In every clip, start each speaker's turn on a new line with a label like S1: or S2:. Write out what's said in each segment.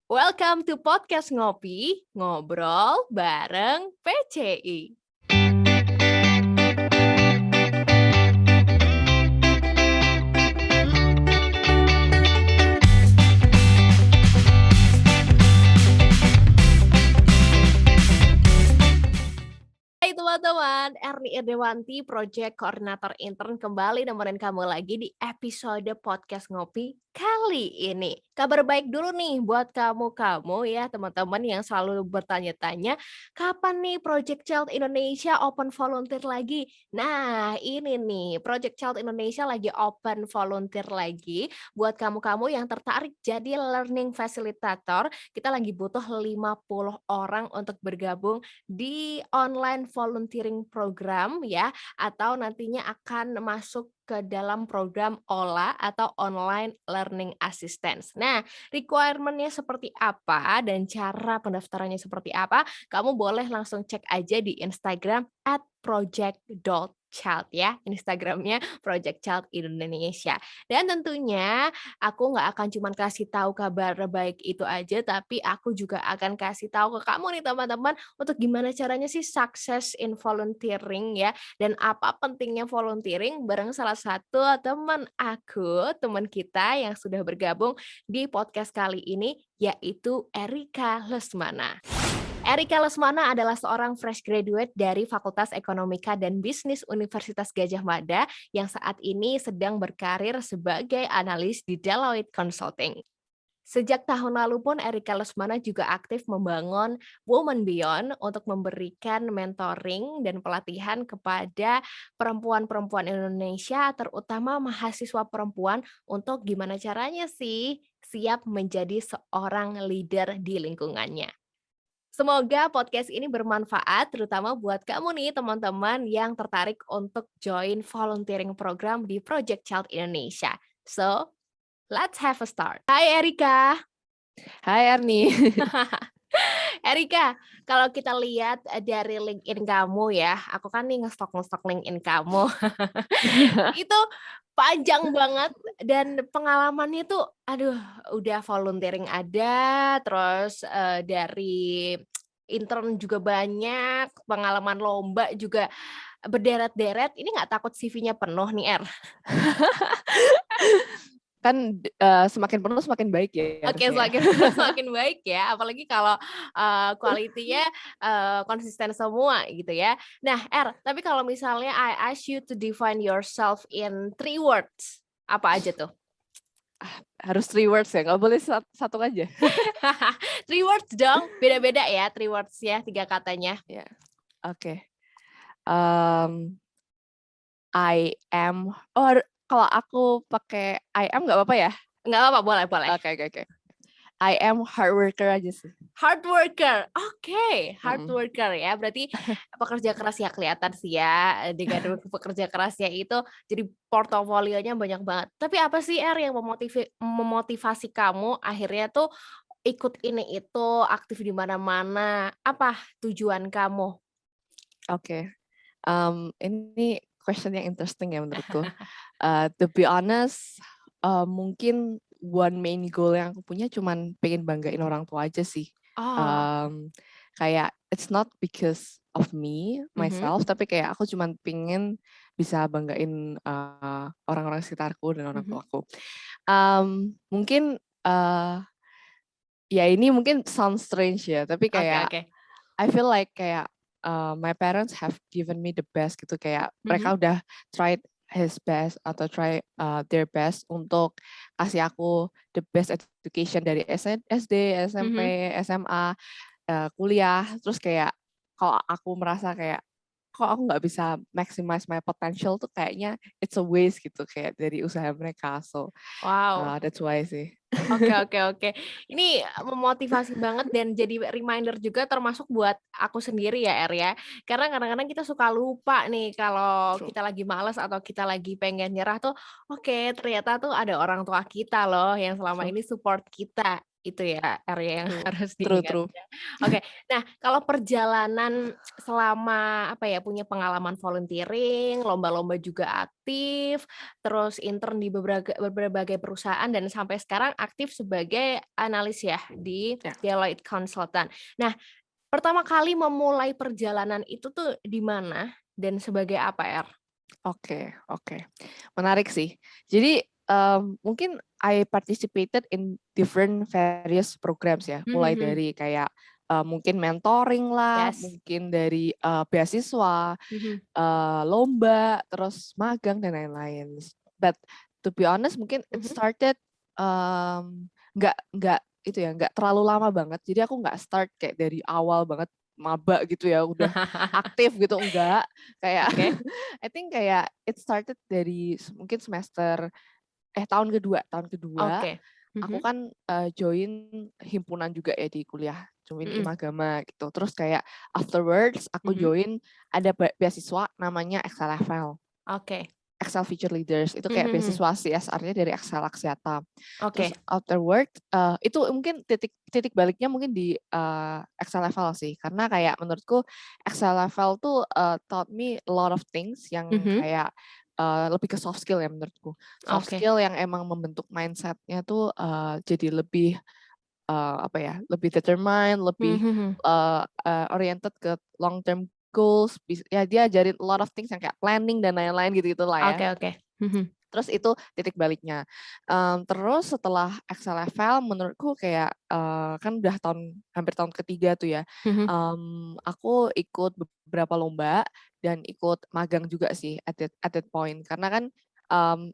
S1: Welcome to Podcast Ngopi, ngobrol bareng PCI. Hai teman-teman, Erni Irdewanti, Project Koordinator Intern kembali nemenin kamu lagi di episode Podcast Ngopi kali ini. Kabar baik dulu nih buat kamu ya teman-teman yang selalu bertanya-tanya, kapan nih Project Child Indonesia open volunteer lagi? Nah ini nih, Project Child Indonesia lagi open volunteer lagi buat kamu-kamu yang tertarik jadi learning facilitator. Kita lagi butuh 50 orang untuk bergabung di online volunteering program ya, atau nantinya akan masuk ke dalam program OLA atau Online Learning Assistance. Nah, requirement-nya seperti apa dan cara pendaftarannya seperti apa, kamu boleh langsung cek aja di Instagram @project.child ya, Instagramnya Project Child Indonesia. Dan tentunya aku nggak akan cuma kasih tahu kabar baik itu aja, tapi aku juga akan kasih tahu ke kamu nih teman-teman untuk gimana caranya sih sukses in volunteering ya, dan apa pentingnya volunteering bareng salah satu teman kita yang sudah bergabung di podcast kali ini, yaitu Erika Lesmana. Erika Lesmana adalah seorang fresh graduate dari Fakultas Ekonomika dan Bisnis Universitas Gadjah Mada yang saat ini sedang berkarir sebagai analis di Deloitte Consulting. Sejak tahun lalu pun Erika Lesmana juga aktif membangun Women Beyond untuk memberikan mentoring dan pelatihan kepada perempuan-perempuan Indonesia, terutama mahasiswa perempuan untuk gimana caranya sih siap menjadi seorang leader di lingkungannya. Semoga podcast ini bermanfaat terutama buat kamu nih teman-teman yang tertarik untuk join volunteering program di Project Child Indonesia. So, let's have a start. Hai Erika.
S2: Hai Erni.
S1: Erika, kalau kita lihat dari LinkedIn kamu ya, aku kan nih ngestok LinkedIn kamu. Itu panjang banget dan pengalamannya tuh aduh udah volunteering ada, terus dari intern juga banyak, pengalaman lomba juga berderet-deret. Ini nggak takut CV-nya penuh nih, Er?
S2: Kan semakin penuh semakin baik ya
S1: Oke,
S2: harusnya ya.
S1: semakin penuh semakin baik ya, apalagi kalau quality-nya konsisten semua gitu ya. Nah, Er, tapi kalau misalnya I ask you to define yourself in 3 words, apa aja tuh?
S2: Harus 3 words ya, nggak boleh satu aja.
S1: 3 words dong, beda-beda ya 3 words ya, 3 katanya.
S2: Ya, oke. I am, kalau aku pakai I am nggak apa-apa ya?
S1: Nggak apa-apa, boleh.
S2: Oke. I am hard worker aja sih.
S1: Hard worker, oke, hard worker ya, berarti pekerja keras ya kelihatan sih ya, dengan pekerja kerasnya itu jadi portofolionya banyak banget. Tapi apa sih Er yang memotivasi kamu akhirnya tuh ikut ini itu, aktif di mana-mana, apa tujuan kamu?
S2: Oke. Ini question yang interesting ya menurutku. To be honest, mungkin one main goal yang aku punya cuman pengen banggain orang tua aja sih.
S1: Oh,
S2: Kayak it's not because of me
S1: mhm,
S2: myself, tapi kayak aku cuman pengen bisa banggain orang-orang sekitarku dan orang
S1: mhm,
S2: tuaku. Mungkin ya ini mungkin sound strange ya, tapi kayak
S1: oke,
S2: I feel like kayak my parents have given me the best gitu, kayak
S1: mhm,
S2: mereka udah tried his best atau try their best untuk kasih aku the best education dari SD, SMP,
S1: mhm.
S2: SMA, kuliah. Terus kayak kalau aku merasa kayak kok aku nggak bisa maximize my potential tuh kayaknya it's a waste gitu kayak dari usaha mereka. So
S1: Wow.
S2: that's why sih.
S1: Oke. Ini memotivasi banget dan jadi reminder juga termasuk buat aku sendiri ya, Er, ya. Karena kadang-kadang kita suka lupa nih kalau
S2: True.
S1: kita lagi malas atau kita lagi pengen nyerah tuh, oke ternyata tuh ada orang tua kita loh yang selama
S2: True.
S1: ini support kita. itu ya area yang
S2: True,
S1: harus
S2: true,
S1: diingat
S2: true.
S1: ya. Oke, nah kalau perjalanan selama apa ya, punya pengalaman volunteering, lomba-lomba juga aktif, terus intern di berbagai perusahaan dan sampai sekarang aktif sebagai analis ya di
S2: Ya,
S1: Deloitte Consultant. Nah, pertama kali memulai perjalanan itu tuh di mana dan sebagai apa, Er?
S2: oke, oke. Menarik sih. Jadi mungkin I participated in different various programs ya, mulai
S1: Mhm.
S2: dari kayak mungkin mentoring lah,
S1: Yes.
S2: mungkin dari beasiswa,
S1: Mhm.
S2: lomba, terus magang dan lain-lain. But to be honest, mungkin it
S1: Mhm.
S2: started nggak itu ya, nggak terlalu lama banget. Jadi aku nggak start kayak dari awal banget maba gitu ya, udah aktif gitu enggak. Kayak
S1: Oke.
S2: I think kayak it started dari mungkin semester tahun kedua
S1: Oke.
S2: aku
S1: Mhm.
S2: kan join himpunan juga ya di kuliah, join
S1: Mhm.
S2: Imagama gitu. Terus kayak afterwards aku
S1: Mhm.
S2: join ada beasiswa namanya XLFL.
S1: Oke.
S2: Excel Future Leaders itu kayak
S1: Mhm.
S2: beasiswa CSR-nya dari Excel Axiata. Terus
S1: Oke.
S2: afterward itu mungkin titik titik baliknya mungkin di Excel level sih, karena kayak menurutku Excel level tuh taught me a lot of things yang
S1: Mhm.
S2: kayak lebih ke soft skill ya menurutku. Soft
S1: Oke.
S2: skill yang emang membentuk mindset-nya tuh jadi lebih apa ya, lebih determined, lebih
S1: Mhm.
S2: oriented ke long term goals. Ya dia ajarin a lot of things yang kayak planning dan lain-lain gitu-gitu lah ya.
S1: Oke oke. Mhm.
S2: Terus itu titik baliknya. Terus setelah Excel level menurutku kayak kan udah hampir tahun ketiga tuh ya.
S1: Mhm.
S2: Aku ikut beberapa lomba dan ikut magang juga sih at that point, karena kan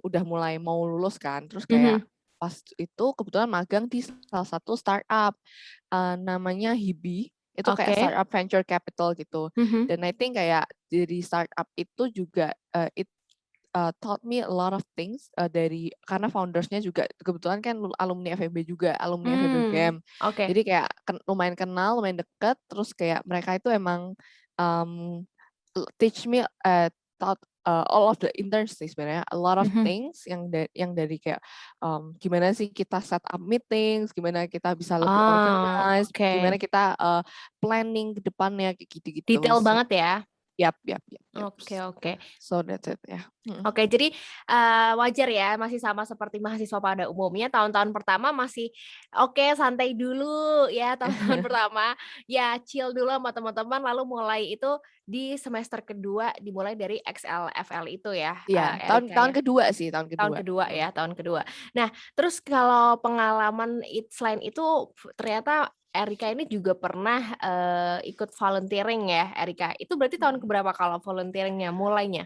S2: udah mulai mau lulus kan. Terus kayak
S1: Mhm.
S2: pas itu kebetulan magang di salah satu startup namanya Hibi. Itu kayak
S1: Oke.
S2: startup venture capital gitu.
S1: Mhm.
S2: Dan I think kayak dari startup itu juga taught me a lot of things dari karena foundersnya juga kebetulan kan alumni FEB juga, alumni FEB
S1: Mmm.
S2: UGM.
S1: Oke.
S2: Jadi kayak lumayan kenal, lumayan deket, terus kayak mereka itu emang um, teach me taught all of the interns sih sebenarnya a lot of
S1: Mhm.
S2: things yang dari kayak gimana sih kita set up meetings, gimana kita bisa lebih
S1: Oh,
S2: organized, gimana
S1: oke.
S2: kita planning ke depannya kayak gitu-gitu.
S1: Detail
S2: So,
S1: banget ya?
S2: yap, yap, yap, yap.
S1: Oke oke.
S2: So that's it ya. Mm.
S1: Oke, jadi, wajar ya, masih sama seperti mahasiswa pada umumnya, tahun-tahun pertama masih, oke santai dulu ya, tahun-tahun pertama, ya chill dulu sama teman-teman, lalu mulai itu di semester kedua, dimulai dari XLFL itu ya,
S2: Iya, tahun
S1: Erika
S2: tahun
S1: ya?
S2: kedua sih, tahun
S1: Tahun
S2: kedua.
S1: kedua ya, tahun kedua. Nah, terus kalau pengalaman selain itu ternyata Erika ini juga pernah, ikut volunteering ya, Erika? Itu berarti tahun
S2: Mhm.
S1: keberapa kalau volunteering-nya mulainya?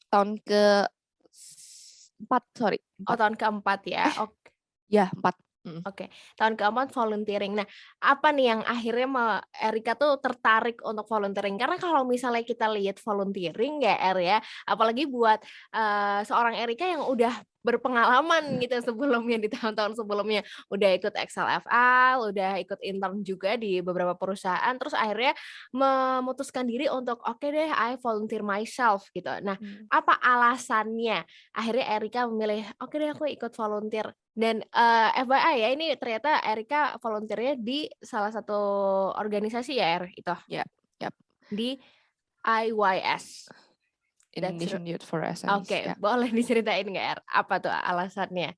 S2: Tahun ke-4, sorry,
S1: Oh,
S2: 4.
S1: tahun keempat ya?
S2: Eh, ya 4. Mhm.
S1: Oke, tahun keempat volunteering. Nah, apa nih yang akhirnya Erika tuh tertarik untuk volunteering? Karena kalau misalnya kita lihat volunteering ya, ya, apalagi buat, seorang Erika yang udah berpengalaman gitu sebelumnya di tahun-tahun sebelumnya, udah ikut XLFL, udah ikut intern juga di beberapa perusahaan, terus akhirnya memutuskan diri untuk, "Oke deh, I volunteer myself," gitu. Nah,
S2: Mmm.
S1: apa alasannya akhirnya Erika memilih, "Oke deh, aku ikut volunteer." Dan, FYI ya, ini ternyata Erika volunteer-nya di salah satu organisasi ya, itu?
S2: Ya, yap,
S1: Di IYS. That's
S2: Indonesian Youth for Essence,
S1: oke,
S2: ya.
S1: boleh diceritain nggak, Apa tuh alasannya?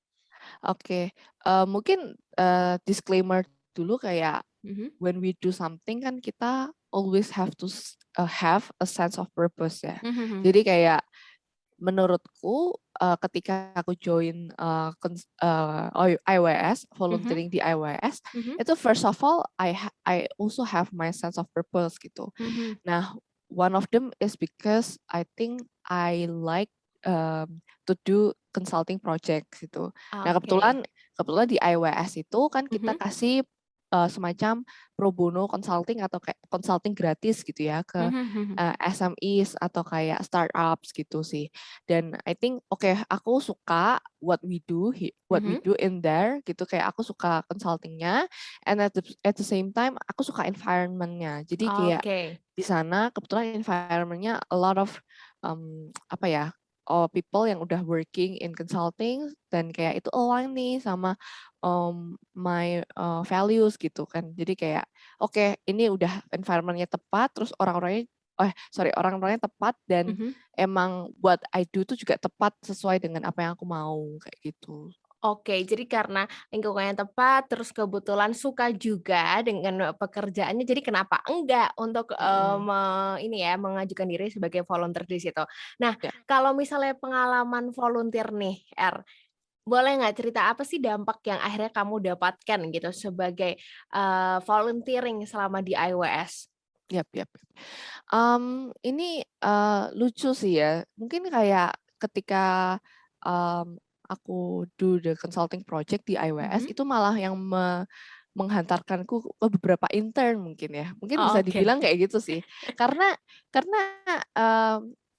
S2: Oke, mungkin disclaimer dulu kayak
S1: Mhm.
S2: when we do something kan kita always have to have a sense of purpose ya.
S1: Mhm mhm.
S2: Jadi kayak menurutku ketika aku join IWS,
S1: Mhm.
S2: volunteering di IWS,
S1: Mhm.
S2: itu first of all I also have my sense of purpose gitu.
S1: Mhm.
S2: Nah, one of them is because I think I like to do consulting project gitu. Nah,
S1: Oke.
S2: kebetulan di IWS itu kan kita
S1: Mhm.
S2: kasih semacam pro bono consulting atau kayak consulting gratis gitu ya ke
S1: Mhm mhm.
S2: SMEs atau kayak startups gitu sih. Dan I think aku suka what we
S1: Mhm.
S2: do in there gitu, kayak aku suka consultingnya, and at the same time aku suka environment-nya. Jadi kayak
S1: Oke.
S2: di sana kebetulan environment-nya a lot of apa ya, people yang udah working in consulting dan kayak itu align nih sama my values gitu kan. Jadi kayak oke, ini udah environment-nya tepat, terus orang-orangnya tepat dan
S1: Mhm.
S2: emang what I do tuh juga tepat sesuai dengan apa yang aku mau kayak gitu.
S1: Oke, jadi karena lingkungannya tepat, terus kebetulan suka juga dengan pekerjaannya, jadi kenapa enggak untuk,
S2: Mm-mm.
S1: ini ya, mengajukan diri sebagai volunteer di situ. Nah,
S2: Ya.
S1: kalau misalnya pengalaman volunteer nih, boleh nggak cerita apa sih dampak yang akhirnya kamu dapatkan gitu sebagai, volunteering selama di IWS?
S2: Yap, yap. Ini, lucu sih ya, mungkin kayak ketika, aku do the consulting project di IWS,
S1: Mhm.
S2: itu malah yang menghantarkanku ke beberapa intern mungkin ya, mungkin
S1: Oh,
S2: bisa
S1: oke.
S2: dibilang kayak gitu sih. Karena,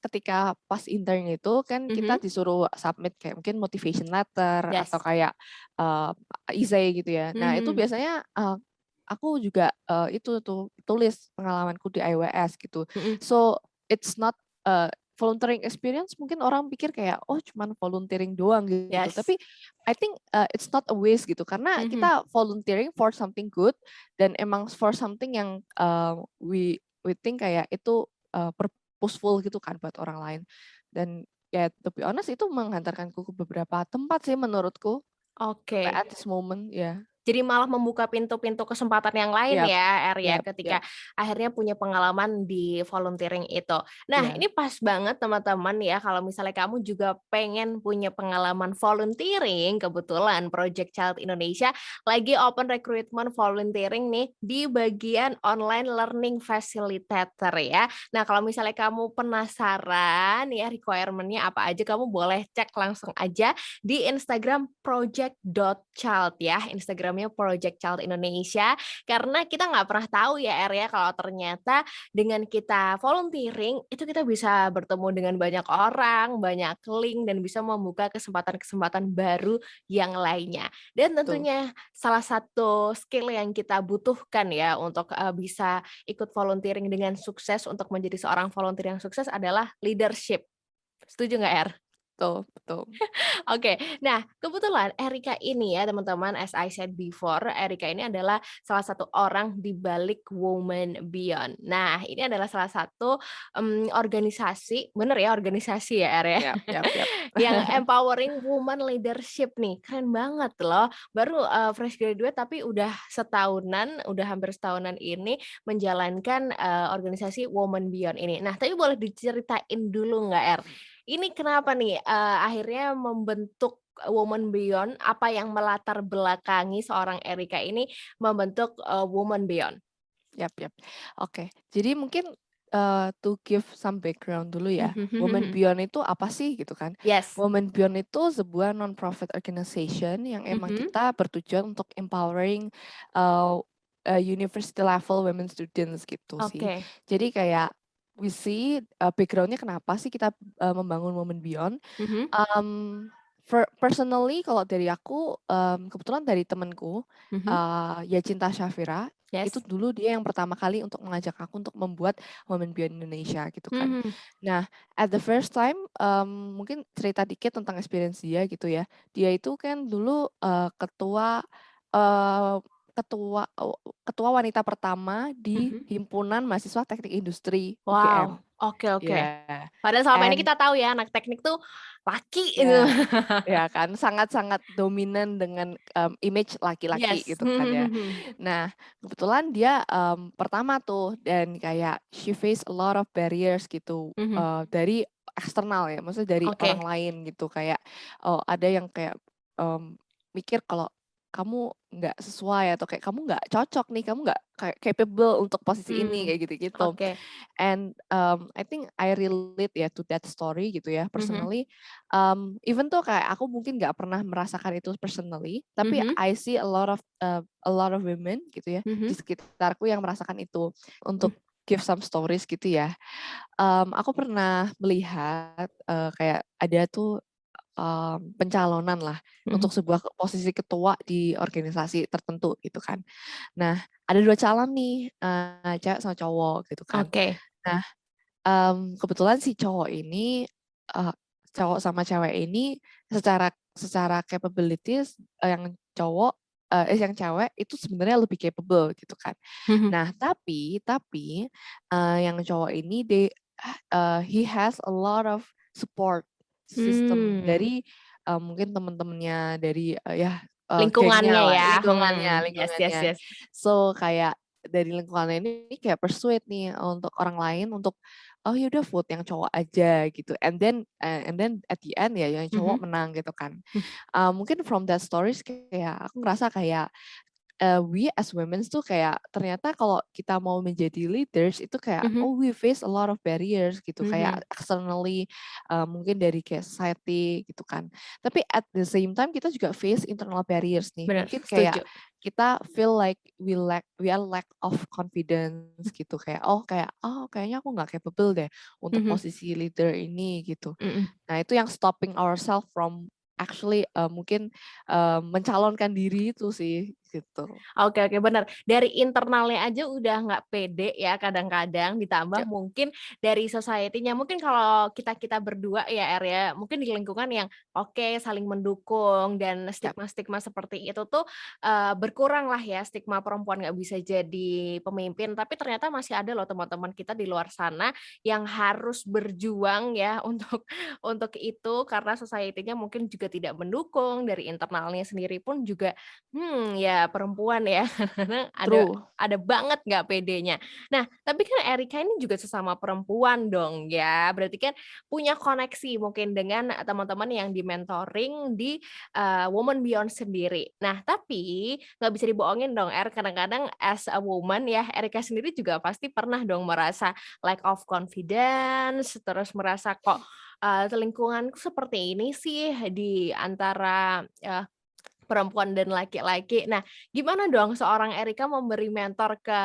S2: ketika pas intern itu kan kita
S1: Mhm.
S2: disuruh submit kayak mungkin motivation letter atau
S1: Yes.
S2: kayak, essay gitu ya. Nah itu
S1: Mhm.
S2: biasanya, aku juga, itu tuh tulis pengalamanku di IWS gitu.
S1: Mhm.
S2: So, it's not, volunteering experience mungkin orang pikir kayak, "Oh cuman volunteering doang," gitu.
S1: Yes.
S2: Tapi I think, it's not a waste gitu, karena
S1: Mhm.
S2: kita volunteering for something good dan emang for something yang, we think kayak itu, purposeful gitu kan buat orang lain. Dan ya to be honest itu menghantarkanku ke beberapa tempat sih menurutku,
S1: Oke.
S2: at this moment, ya.
S1: Jadi malah membuka pintu-pintu kesempatan yang lain
S2: Yap,
S1: ya, ya,
S2: yap, yap,
S1: ketika akhirnya punya pengalaman di volunteering itu. Nah,
S2: iya.
S1: ini pas banget teman-teman ya, kalau misalnya kamu juga pengen punya pengalaman volunteering, kebetulan Project Child Indonesia lagi open recruitment volunteering nih di bagian online learning facilitator ya. Nah, kalau misalnya kamu penasaran ya requirement-nya apa aja, kamu boleh cek langsung aja di Instagram project.child ya, Instagramnya Project Child Indonesia, karena kita nggak pernah tahu ya Er ya, kalau ternyata dengan kita volunteering, itu kita bisa bertemu dengan banyak orang, banyak link, dan bisa membuka kesempatan-kesempatan baru yang lainnya. Dan
S2: Betul.
S1: tentunya salah satu skill yang kita butuhkan ya untuk bisa ikut volunteering dengan sukses untuk menjadi seorang volunteer yang sukses adalah leadership. Setuju nggak Er?
S2: Betul, betul.
S1: Oke, nah kebetulan Erika ini ya teman-teman, as I said before, Erika ini adalah salah satu orang di balik Women Beyond. Nah, ini adalah salah satu organisasi, bener ya organisasi ya Er ya,
S2: Yap, yap, yap.
S1: yang empowering woman leadership nih, keren banget loh. Baru fresh graduate tapi udah setahunan, udah hampir setahunan ini menjalankan organisasi Women Beyond ini. Nah, tapi boleh diceritain dulu nggak Er? Ini kenapa nih, akhirnya membentuk Women Beyond, apa yang melatar belakangi seorang Erika ini membentuk, Women Beyond?
S2: Yap, yap. Oke, jadi mungkin, to give some background dulu ya,
S1: Mhm mhm
S2: Women
S1: mhm.
S2: Beyond itu apa sih gitu kan.
S1: Yes.
S2: Women Beyond itu sebuah non-profit organization yang emang
S1: Mhm.
S2: kita bertujuan untuk empowering, eee university level women students gitu sih.
S1: Oke.
S2: Jadi kayak we see, background-nya kenapa sih kita, membangun Women Beyond.
S1: Mhm
S2: Mmm, personally kalau dari aku, kebetulan dari temenku,
S1: mhm.
S2: Yacinta Syafira, itu
S1: Yes.
S2: dulu dia yang pertama kali untuk mengajak aku untuk membuat Women Beyond Indonesia gitu kan.
S1: Mhm.
S2: Nah, at the first time, mungkin cerita dikit tentang experience dia gitu ya. Dia itu kan dulu, eee, ketua ketua wanita pertama di
S1: Mhm.
S2: Himpunan Mahasiswa Teknik Industri UGM.
S1: Wow, oke oke.
S2: Ya,
S1: Padahal selama ini
S2: and
S1: kita tahu ya anak teknik tuh laki itu.
S2: ya. Ya kan, sangat-sangat dominan dengan, image laki-laki
S1: Yes.
S2: gitu kan ya.
S1: Mhm
S2: Nah, kebetulan dia, pertama tuh dan kayak she face a lot of barriers gitu,
S1: mhm.
S2: dari eksternal ya, maksudnya dari orang
S1: Oke.
S2: lain gitu. Kayak, ada yang kayak, mikir kalau kamu nggak sesuai atau kayak kamu nggak cocok nih, kamu nggak kayak capable untuk posisi ini,
S1: Mmm,
S2: kayak gitu-gitu.
S1: oke.
S2: And, I think I relate ya to that story gitu ya
S1: Mhm
S2: personally. Even tuh kayak aku mungkin nggak pernah merasakan itu personally, tapi
S1: mhm
S2: I see a lot of women gitu ya di
S1: mhm.
S2: sekitarku yang merasakan itu.
S1: Mmm.
S2: Untuk give some stories gitu ya, aku pernah melihat, kayak ada tuh, pencalonan lah
S1: Mhm.
S2: untuk sebuah posisi ketua di organisasi tertentu gitu kan. Nah, ada 2 calon nih, cewek sama cowok gitu kan.
S1: Oke.
S2: Nah, kebetulan si cowok ini, eee, cowok sama cewek ini secara secara capabilities yang cowok yang cewek itu sebenarnya lebih capable gitu kan.
S1: Mhm.
S2: Nah, tapi yang cowok ini he has a lot of support system
S1: Mmm,
S2: dari mungkin teman-temannya dari ya gengnya
S1: lingkungannya
S2: lah,
S1: ya, yes yes
S2: lingkungannya.
S1: yes.
S2: So kayak dari lingkungannya ini kayak persuade nih untuk orang lain untuk oh ya udah vote yang cowok aja gitu. And then at the end ya yang cowok
S1: Mhm,
S2: menang gitu kan.
S1: mmm,
S2: Mungkin from that stories kayak aku ngerasa kayak we as women tuh kayak ternyata kalau kita mau menjadi leaders itu kayak
S1: mhm,
S2: oh we face a lot of barriers gitu kayak
S1: mhm,
S2: externally mungkin dari kayak society gitu kan. Tapi at the same time kita juga face internal barriers nih.
S1: bener,
S2: Mungkin kayak
S1: setuju.
S2: kita feel like we are lack of confidence gitu kayak oh kayaknya aku nggak capable deh untuk
S1: Mhm,
S2: posisi leader ini gitu.
S1: mhm.
S2: Nah, itu yang stopping ourselves from actually mungkin mencalonkan diri itu sih gitu.
S1: Oke oke, bener. Dari internalnya aja udah nggak pede ya kadang-kadang, ditambah
S2: Yap,
S1: mungkin dari society-nya. Mungkin kalau kita-kita berdua ya, Er, ya, mungkin di lingkungan yang oke, saling mendukung dan
S2: yap,
S1: stigma-stigma seperti itu tuh, berkurang lah ya, stigma perempuan nggak bisa jadi pemimpin. Tapi ternyata masih ada loh teman-teman kita di luar sana yang harus berjuang ya untuk itu, karena society-nya mungkin juga tidak mendukung, dari internalnya sendiri pun juga ya perempuan ya, kadang-kadang
S2: true.
S1: ada banget nggak pedenya. Nah, tapi kan Erika ini juga sesama perempuan dong ya, berarti kan punya koneksi mungkin dengan teman-teman yang di-mentoring di, Women Beyond sendiri. Nah, tapi nggak bisa dibohongin dong kadang-kadang as a woman ya, Erika sendiri juga pasti pernah dong merasa lack of confidence, terus merasa kok, lingkunganku seperti ini sih di antara, perempuan dan laki-laki. Nah, gimana dong seorang Erika memberi mentor ke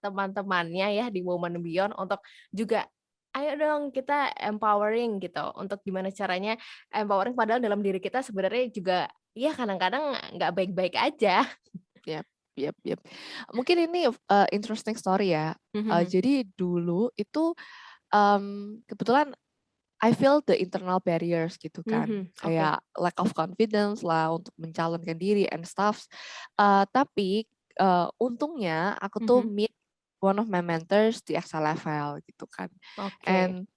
S1: teman-temannya ya di Women Beyond untuk juga, "Ayo dong kita empowering," gitu, untuk gimana caranya empowering padahal dalam diri kita sebenarnya juga ya kadang-kadang nggak baik-baik aja.
S2: Yap, yap, yap. Mungkin ini interesting story ya.
S1: Mhm,
S2: Jadi dulu itu kebetulan I feel the internal barriers gitu kan.
S1: mhm, oke,
S2: Kayak lack of confidence lah untuk mencalonkan diri and stuff. Tapi untungnya aku tuh
S1: mhm,
S2: meet one of my mentors di EXA level gitu kan.
S1: oke,
S2: And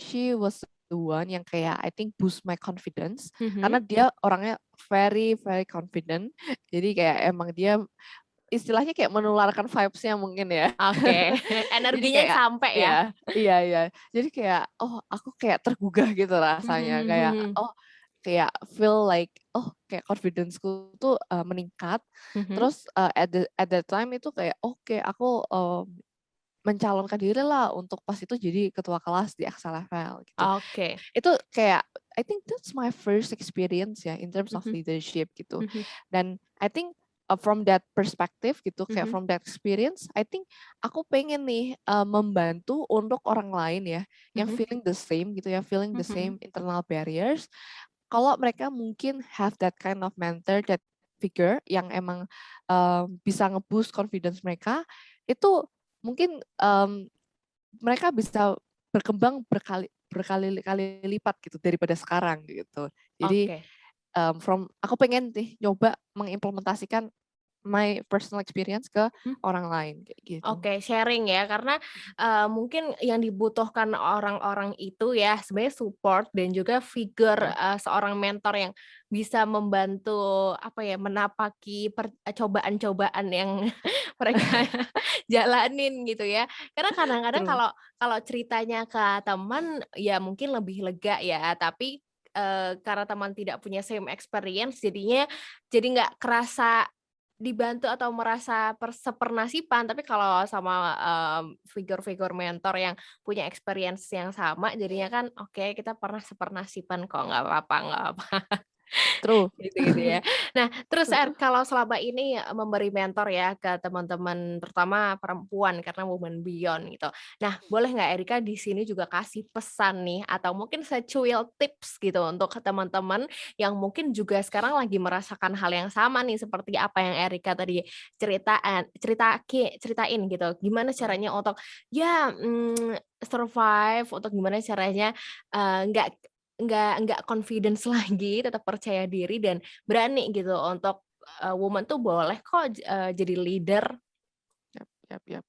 S2: she was the one yang kayak I think boost my confidence
S1: mhm,
S2: karena dia orangnya very very confident. Jadi kayak emang dia istilahnya kayak menularkan vibes-nya mungkin ya.
S1: oke,
S2: Jadi
S1: energinya
S2: kayak
S1: sampai ya?
S2: iya, iya, iya. Jadi kayak, oh aku kayak tergugah gitu
S1: Mhm
S2: rasanya,
S1: mhm
S2: kayak
S1: mhm,
S2: oh kayak feel like oh kayak confidence-ku tuh meningkat.
S1: mhm,
S2: Terus at that time itu kayak oke aku mencalonkan diri lah untuk pas itu jadi ketua kelas di Aksa Level gitu.
S1: oke,
S2: Itu kayak I think that's my first experience ya in terms of
S1: mhm
S2: leadership gitu.
S1: mhm
S2: Dan I think from that perspective gitu kayak
S1: mhm
S2: from that experience I think aku pengen nih membantu untuk orang lain ya yang
S1: mhm
S2: feeling the same gitu ya feeling the
S1: mhm
S2: same internal barriers kalau mereka mungkin have that kind of mentor that figure yang emang bisa nge-boost confidence mereka itu mungkin mereka bisa berkembang berkali-kali lipat gitu daripada sekarang gitu. Jadi
S1: oke.
S2: aku pengen nih nyoba mengimplementasikan my personal experience ke
S1: Mhm.
S2: orang lain kayak gitu.
S1: Oke, sharing ya, karena, mungkin yang dibutuhkan orang-orang itu ya sebenarnya support dan juga figur,
S2: Ya,
S1: seorang mentor yang bisa membantu, apa ya, menapaki cobaan-cobaan yang mereka jalanin gitu ya. Karena kadang-kadang
S2: true.
S1: kalau kalau ceritanya ke teman, ya mungkin lebih lega ya, tapi, karena teman tidak punya same experience jadinya jadi nggak kerasa dibantu atau merasa sepernasipan, tapi kalau sama, figur-figur mentor yang punya experience yang sama jadinya kan, oke kita pernah sepernasipan kok, nggak apa-apa nggak apa.
S2: True.
S1: Gitu-gitu ya. Nah, terus
S2: True.
S1: Kalau selama ini memberi mentor ya ke teman-teman terutama perempuan karena Women Beyond gitu. Nah, boleh nggak Erika di sini juga kasih pesan nih atau mungkin secuil tips gitu untuk teman-teman yang mungkin juga sekarang lagi merasakan hal yang sama nih seperti apa yang Erika tadi ceritain gitu. Gimana caranya untuk ya survive, untuk gimana caranya nggak nggak confidence lagi, tetap percaya diri dan berani gitu untuk, woman tuh boleh kok jadi leader.
S2: Yap, yap, yap.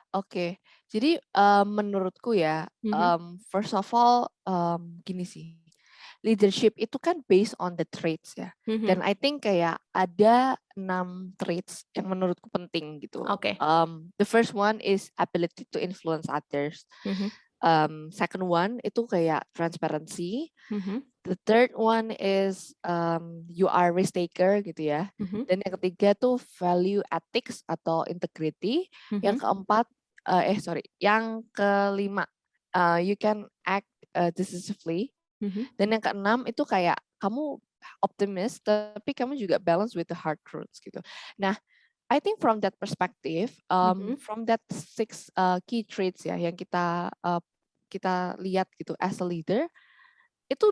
S2: Oke, jadi, menurutku ya,
S1: Mhm,
S2: first of all, gini sih, leadership itu kan based on the traits ya,
S1: mhm,
S2: dan I think kayak ada 6 traits yang menurutku penting gitu.
S1: oke,
S2: The first one is ability to influence others.
S1: mhm,
S2: Second one itu kayak transparency.
S1: mhm,
S2: The third one is, you are risk taker gitu ya.
S1: mhm,
S2: Dan yang ketiga tuh value ethics atau integrity.
S1: mhm,
S2: Yang keempat, yang kelima, you can act decisively.
S1: mhm,
S2: Dan yang keenam itu kayak kamu optimis, tapi kamu juga balance with the hard truths gitu. Nah, I think from that perspective,
S1: mhm,
S2: from that six key traits ya yang kita lihat gitu as a leader, itu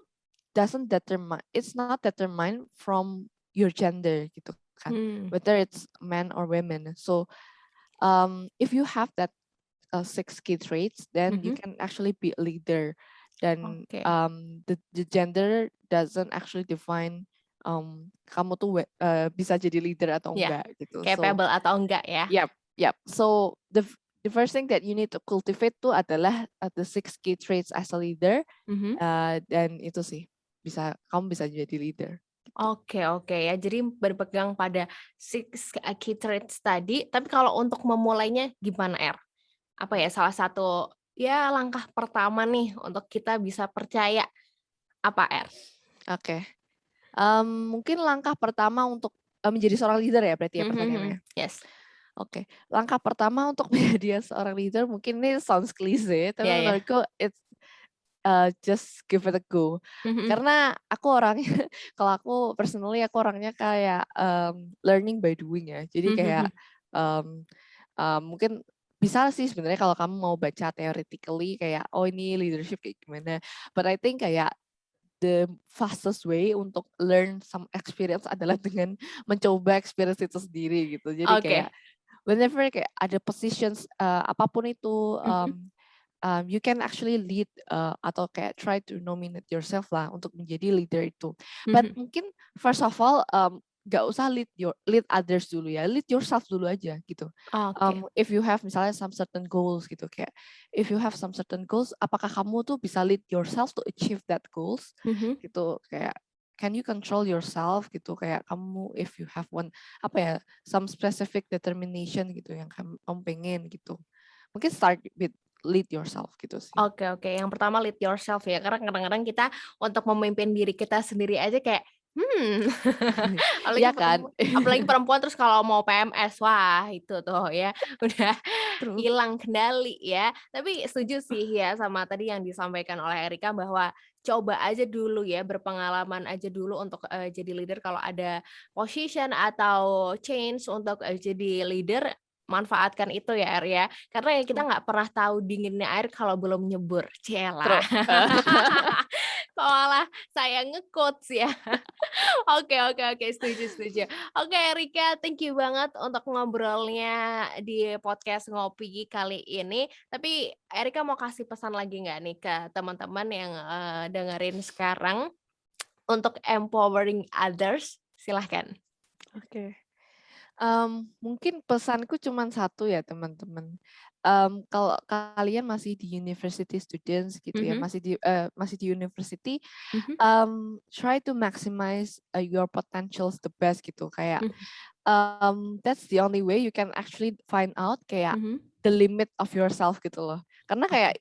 S2: it's not determined from your gender gitu kan,
S1: mmm,
S2: whether it's men or women. So if you have that six key traits, then you
S1: mhm,
S2: can actually be a leader. Dan
S1: oke,
S2: the gender doesn't actually define kamu tuh bisa jadi leader atau
S1: iya,
S2: enggak gitu. So
S1: capable atau enggak ya?
S2: yep, yep. So the first thing that you need to cultivate tuh adalah the six key traits as a leader.
S1: Mhm.
S2: Dan itu sih kamu bisa jadi leader gitu.
S1: Oke oke ya, jadi berpegang pada six key traits tadi, tapi kalau untuk memulainya gimana, Apa ya, salah satu, ya langkah pertama nih untuk kita bisa percaya, apa,
S2: Oke. Mungkin langkah pertama untuk menjadi seorang leader ya berarti ya
S1: Mhm
S2: pertanyaannya.
S1: mhm, yes.
S2: Oke, langkah pertama untuk menjadi seorang leader mungkin ini sounds cliche, tapi
S1: Iya ya.
S2: menurutku it's just give it a go.
S1: Mhm
S2: Karena aku orangnya, kalau aku personally aku orangnya kayak learning by doing ya. Jadi
S1: mhm
S2: kayak
S1: mhm.
S2: mungkin bisa sih sebenarnya kalau kamu mau baca theoretically kayak oh ini leadership kayak gimana. But I think kayak the fastest way untuk learn some experience adalah dengan mencoba experience itu sendiri gitu. Jadi kayak
S1: Oke.
S2: whenever kayak ada positions apapun itu
S1: Mhm
S2: you can actually lead atau kayak try to nominate yourself lah untuk menjadi leader itu. But
S1: mhm.
S2: mungkin first of all gak usah lead others dulu ya, lead yourself dulu aja gitu.
S1: Oke.
S2: If you have misalnya some certain goals gitu kayak if you have some certain goals, apakah kamu tuh bisa lead yourself to achieve that goals
S1: Mhm.
S2: gitu kayak can you control yourself gitu kayak kamu if you have one apa ya some specific determination gitu yang kamu pengen gitu mungkin start with lead yourself gitu sih.
S1: Oke oke, yang pertama lead yourself ya, karena kadang-kadang kita untuk memimpin diri kita sendiri aja kayak,
S2: Iya
S1: apalagi
S2: kan?
S1: apalagi perempuan terus kalau mau PMS, wah itu tuh ya udah
S2: True.
S1: hilang kendali ya. Tapi setuju sih ya sama tadi yang disampaikan oleh Erika bahwa coba aja dulu ya, berpengalaman aja dulu untuk, jadi leader kalau ada position atau change untuk, jadi leader, manfaatkan itu ya, ya. Karena ya kita
S2: True.
S1: nggak pernah tahu dinginnya air kalau belum nyebur, cielah.
S2: True.
S1: Kok malah saya nge-quotes ya. Oke oke oke, setuju setuju. Oke Erika, thank you banget untuk ngobrolnya di podcast Ngopi kali ini. Tapi Erika mau kasih pesan lagi nggak nih ke teman-teman yang, dengerin sekarang untuk empowering others? Silahkan.
S2: Oke. Mungkin pesanku cuman satu ya teman-teman. Kalau kalian masih di university students gitu ya,
S1: Mhm
S2: masih di university,
S1: mhm
S2: try to maximize your potentials the best gitu. Kayak
S1: mhm
S2: that's the only way you can actually find out kayak
S1: mhm.
S2: the limit of yourself gitu loh. Karena
S1: Oke.
S2: kayak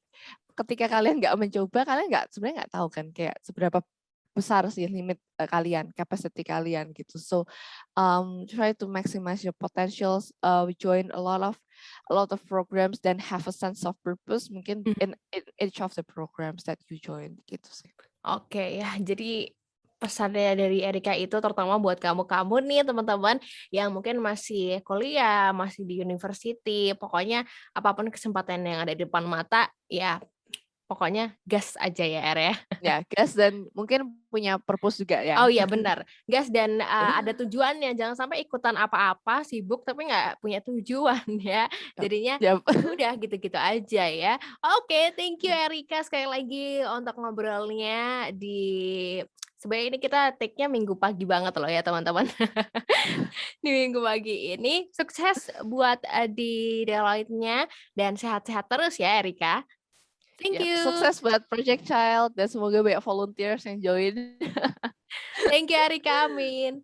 S2: ketika kalian nggak mencoba, kalian sebenarnya nggak tahu kan kayak seberapa besar sih limit kalian, capacity kalian gitu. So try to maximize your potentials. We join a lot of programs then have a sense of purpose mungkin
S1: Mhm.
S2: in each of the programs that you join gitu sih.
S1: Oke ya, jadi pesannya dari Erika itu terutama buat kamu-kamu nih teman-teman yang mungkin masih kuliah, masih di university, pokoknya apapun kesempatan yang ada di depan mata, ya pokoknya gas aja ya Er ya.
S2: Ya, gas dan mungkin punya purpose juga
S1: Oh
S2: ya.
S1: iya benar, gas dan, ada tujuannya, jangan sampai ikutan apa-apa, sibuk tapi nggak punya tujuan ya.
S2: Yap,
S1: Jadinya,
S2: yap.
S1: ya udah gitu-gitu aja ya. Oke, thank you Erika sekali lagi untuk ngobrolnya sebenarnya ini kita take-nya Minggu pagi banget loh ya teman-teman. Di Minggu pagi ini, sukses buat, di Deloitte-nya dan sehat-sehat terus ya Erika. Thank
S2: Yap,
S1: you.
S2: sukses buat Project Child dan semoga banyak volunteers yang join.
S1: Thank you Erika, amin.